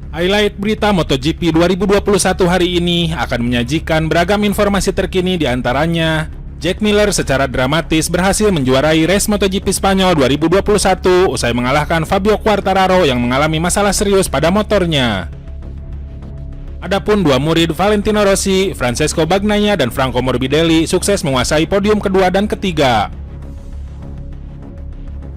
Highlight berita MotoGP 2021 hari ini akan menyajikan beragam informasi terkini, di antaranya Jack Miller secara dramatis berhasil menjuarai race MotoGP Spanyol 2021 usai mengalahkan Fabio Quartararo yang mengalami masalah serius pada motornya. Adapun dua murid Valentino Rossi, Francesco Bagnaia dan Franco Morbidelli sukses menguasai podium kedua dan ketiga.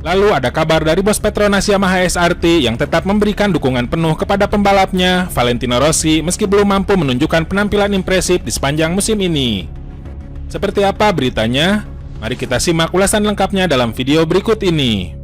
Lalu ada kabar dari bos Petronas Yamaha SRT yang tetap memberikan dukungan penuh kepada pembalapnya, Valentino Rossi, meski belum mampu menunjukkan penampilan impresif di sepanjang musim ini. Seperti apa beritanya? Mari kita simak ulasan lengkapnya dalam video berikut ini.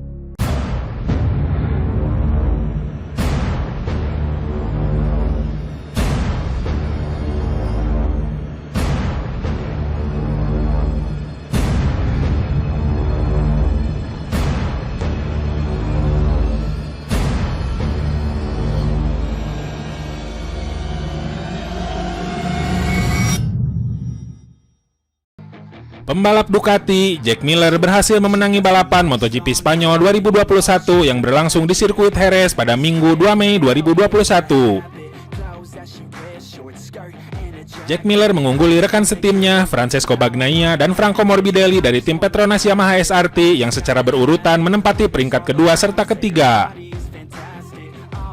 Pembalap Ducati, Jack Miller berhasil memenangi balapan MotoGP Spanyol 2021 yang berlangsung di sirkuit Jerez pada Minggu 2 Mei 2021. Jack Miller mengungguli rekan setimnya Francesco Bagnaia dan Franco Morbidelli dari tim Petronas Yamaha SRT yang secara berurutan menempati peringkat kedua serta ketiga.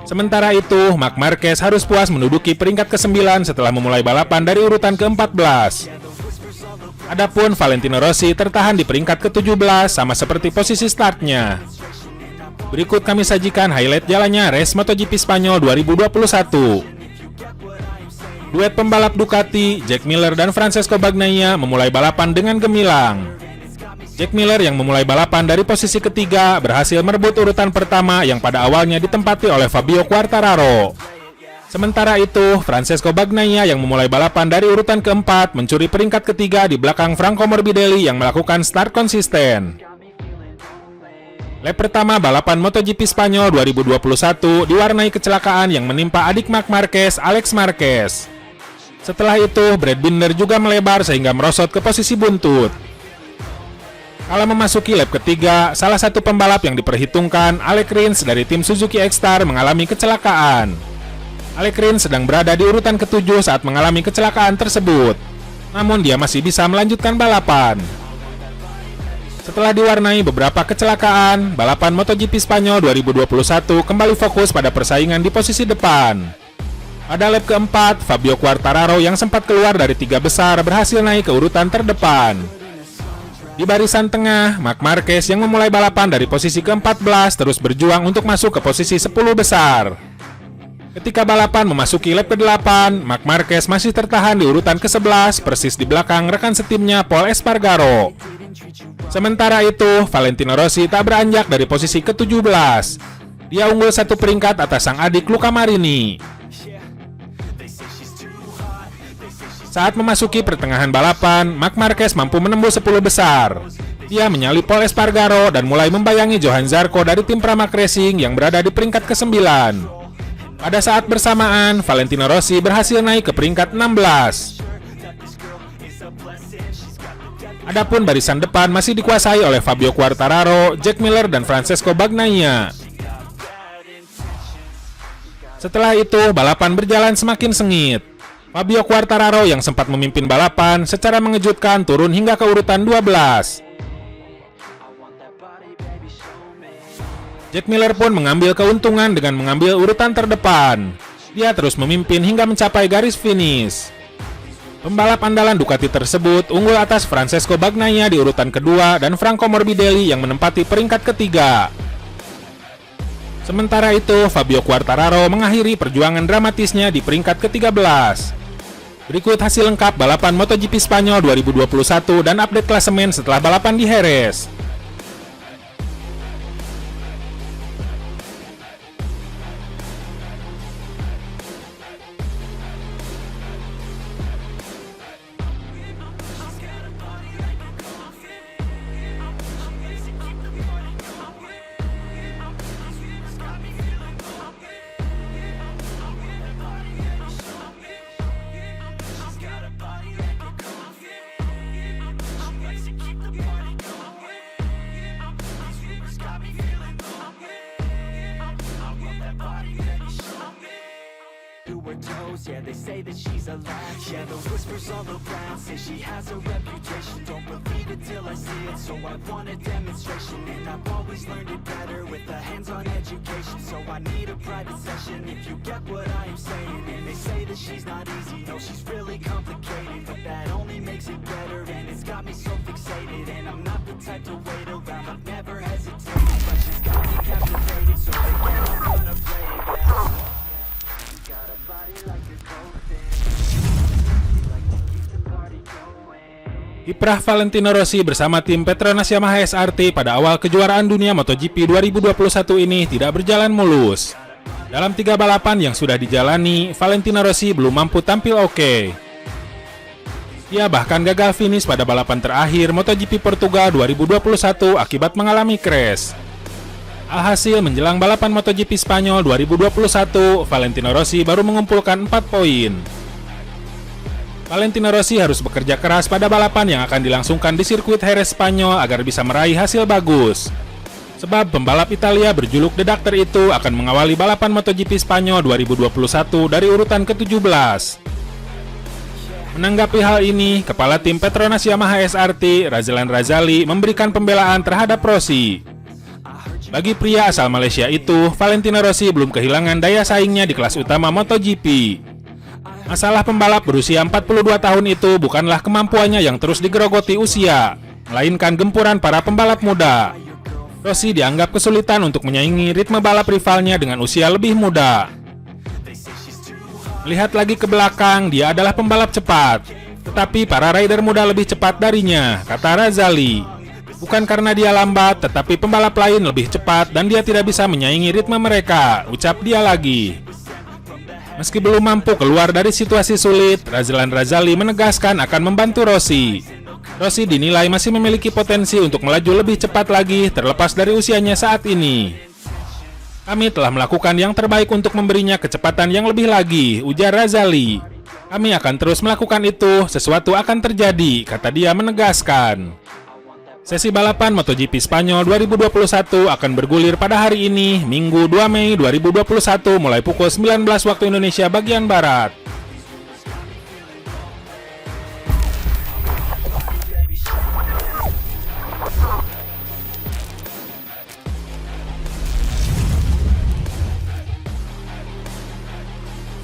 Sementara itu, Marc Marquez harus puas menduduki peringkat ke-9 setelah memulai balapan dari urutan ke-14. Adapun Valentino Rossi tertahan di peringkat ke-17 sama seperti posisi startnya. Berikut kami sajikan highlight jalannya race MotoGP Spanyol 2021. Duet pembalap Ducati, Jack Miller dan Francesco Bagnaia memulai balapan dengan gemilang. Jack Miller yang memulai balapan dari posisi ketiga berhasil merebut urutan pertama yang pada awalnya ditempati oleh Fabio Quartararo. Sementara itu, Francesco Bagnaia yang memulai balapan dari urutan keempat mencuri peringkat ketiga di belakang Franco Morbidelli yang melakukan start konsisten. Lap pertama balapan MotoGP Spanyol 2021 diwarnai kecelakaan yang menimpa adik Marc Marquez, Alex Marquez. Setelah itu, Brad Binder juga melebar sehingga merosot ke posisi buntut. Kala memasuki lap ketiga, salah satu pembalap yang diperhitungkan, Alex Rins dari tim Suzuki X-Star, mengalami kecelakaan. Alex Rins sedang berada di urutan ke-7 saat mengalami kecelakaan tersebut. Namun dia masih bisa melanjutkan balapan. Setelah diwarnai beberapa kecelakaan, balapan MotoGP Spanyol 2021 kembali fokus pada persaingan di posisi depan. Pada lap keempat, Fabio Quartararo yang sempat keluar dari tiga besar berhasil naik ke urutan terdepan. Di barisan tengah, Marc Marquez yang memulai balapan dari posisi ke-14 terus berjuang untuk masuk ke posisi 10 besar. Ketika balapan memasuki lap ke-8, Marc Marquez masih tertahan di urutan ke-11 persis di belakang rekan setimnya Pol Espargaro. Sementara itu, Valentino Rossi tak beranjak dari posisi ke-17. Dia unggul satu peringkat atas sang adik Luca Marini. Saat memasuki pertengahan balapan, Marc Marquez mampu menembus 10 besar. Dia menyalip Pol Espargaro dan mulai membayangi Johan Zarco dari tim Pramac Racing yang berada di peringkat ke-9. Pada saat bersamaan, Valentino Rossi berhasil naik ke peringkat 16. Adapun barisan depan masih dikuasai oleh Fabio Quartararo, Jack Miller dan Francesco Bagnaia. Setelah itu, balapan berjalan semakin sengit. Fabio Quartararo yang sempat memimpin balapan secara mengejutkan turun hingga ke urutan 12. Jack Miller pun mengambil keuntungan dengan mengambil urutan terdepan. Dia terus memimpin hingga mencapai garis finish. Pembalap andalan Ducati tersebut unggul atas Francesco Bagnaia di urutan kedua dan Franco Morbidelli yang menempati peringkat ketiga. Sementara itu, Fabio Quartararo mengakhiri perjuangan dramatisnya di peringkat ke-13. Berikut hasil lengkap balapan MotoGP Spanyol 2021 dan update klasemen setelah balapan di Jerez. to her toes, yeah, they say that she's a latch. Yeah, the whispers all around say she has a reputation. Don't believe it till I see it, so I want a demonstration. And I've always learned it better with a hands-on education. So I need a private session if you get what I am saying. And they say that she's not easy, no, she's really complicated. But that only makes it better, and it's got me so fixated. And I'm not the type to wait around, I've never hesitated. But she's got me captivated, so they can't gonna play it down. Got a body like a coffin. Like to keep the party going. Kiprah Valentino Rossi bersama tim Petronas Yamaha SRT pada awal kejuaraan dunia MotoGP 2021 ini tidak berjalan mulus. Dalam 3 balapan yang sudah dijalani, Valentino Rossi belum mampu tampil oke. Ia bahkan gagal finish pada balapan terakhir MotoGP Portugal 2021 akibat mengalami crash. Alhasil menjelang balapan MotoGP Spanyol 2021, Valentino Rossi baru mengumpulkan 4 poin. Valentino Rossi harus bekerja keras pada balapan yang akan dilangsungkan di sirkuit Jerez Spanyol agar bisa meraih hasil bagus. Sebab pembalap Italia berjuluk The Doctor itu akan mengawali balapan MotoGP Spanyol 2021 dari urutan ke-17. Menanggapi hal ini, Kepala Tim Petronas Yamaha SRT, Razlan Razali, memberikan pembelaan terhadap Rossi. Bagi pria asal Malaysia itu, Valentino Rossi belum kehilangan daya saingnya di kelas utama MotoGP. Masalah pembalap berusia 42 tahun itu bukanlah kemampuannya yang terus digerogoti usia, melainkan gempuran para pembalap muda. Rossi dianggap kesulitan untuk menyaingi ritme balap rivalnya dengan usia lebih muda. Lihat lagi ke belakang, dia adalah pembalap cepat. Tetapi para rider muda lebih cepat darinya, kata Razali. Bukan karena dia lambat, tetapi pembalap lain lebih cepat dan dia tidak bisa menyaingi ritme mereka, ucap dia lagi. Meski belum mampu keluar dari situasi sulit, Razlan Razali menegaskan akan membantu Rossi. Rossi dinilai masih memiliki potensi untuk melaju lebih cepat lagi terlepas dari usianya saat ini. Kami telah melakukan yang terbaik untuk memberinya kecepatan yang lebih lagi, ujar Razali. Kami akan terus melakukan itu, sesuatu akan terjadi, kata dia menegaskan. Sesi balapan MotoGP Spanyol 2021 akan bergulir pada hari ini, Minggu 2 Mei 2021 mulai pukul 19 waktu Indonesia bagian Barat.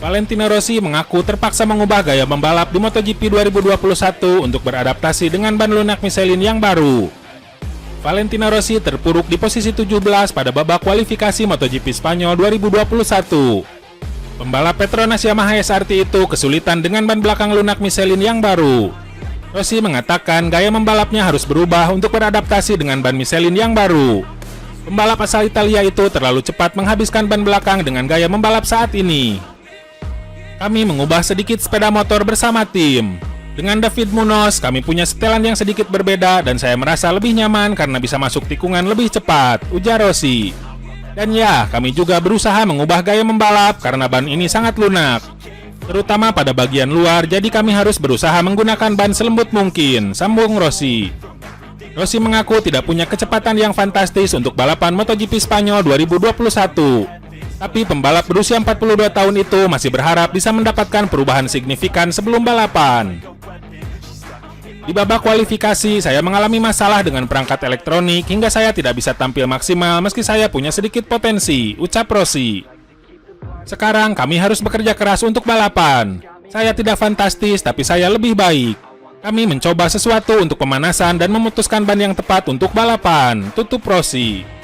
Valentino Rossi mengaku terpaksa mengubah gaya membalap di MotoGP 2021 untuk beradaptasi dengan ban lunak Michelin yang baru. Valentino Rossi terpuruk di posisi 17 pada babak kualifikasi MotoGP Spanyol 2021. Pembalap Petronas Yamaha SRT itu kesulitan dengan ban belakang lunak Michelin yang baru. Rossi mengatakan gaya membalapnya harus berubah untuk beradaptasi dengan ban Michelin yang baru. Pembalap asal Italia itu terlalu cepat menghabiskan ban belakang dengan gaya membalap saat ini. Kami mengubah sedikit sepeda motor bersama tim. Dengan David Munoz, kami punya setelan yang sedikit berbeda dan saya merasa lebih nyaman karena bisa masuk tikungan lebih cepat, ujar Rossi. Dan ya, kami juga berusaha mengubah gaya membalap karena ban ini sangat lunak, terutama pada bagian luar, jadi kami harus berusaha menggunakan ban selembut mungkin, sambung Rossi. Rossi mengaku tidak punya kecepatan yang fantastis untuk balapan MotoGP Spanyol 2021. Tapi pembalap berusia 42 tahun itu masih berharap bisa mendapatkan perubahan signifikan sebelum balapan. Di babak kualifikasi, saya mengalami masalah dengan perangkat elektronik hingga saya tidak bisa tampil maksimal meski saya punya sedikit potensi, ucap Rossi. Sekarang kami harus bekerja keras untuk balapan. Saya tidak fantastis, tapi saya lebih baik. Kami mencoba sesuatu untuk pemanasan dan memutuskan ban yang tepat untuk balapan, tutup Rossi.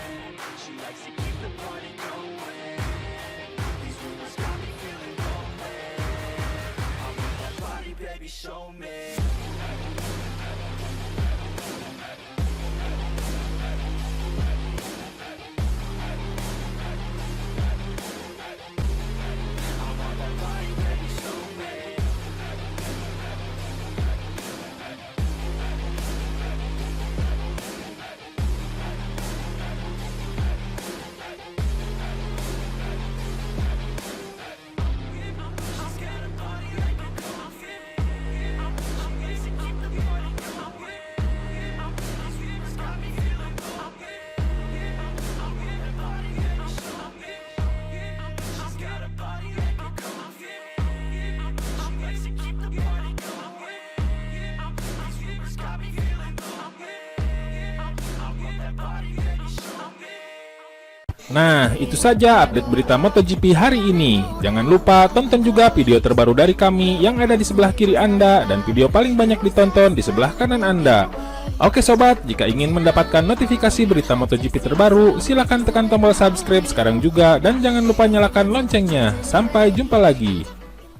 Nah, itu saja update berita MotoGP hari ini. Jangan lupa tonton juga video terbaru dari kami yang ada di sebelah kiri Anda dan video paling banyak ditonton di sebelah kanan Anda. Oke sobat, jika ingin mendapatkan notifikasi berita MotoGP terbaru, silakan tekan tombol subscribe sekarang juga dan jangan lupa nyalakan loncengnya. Sampai jumpa lagi.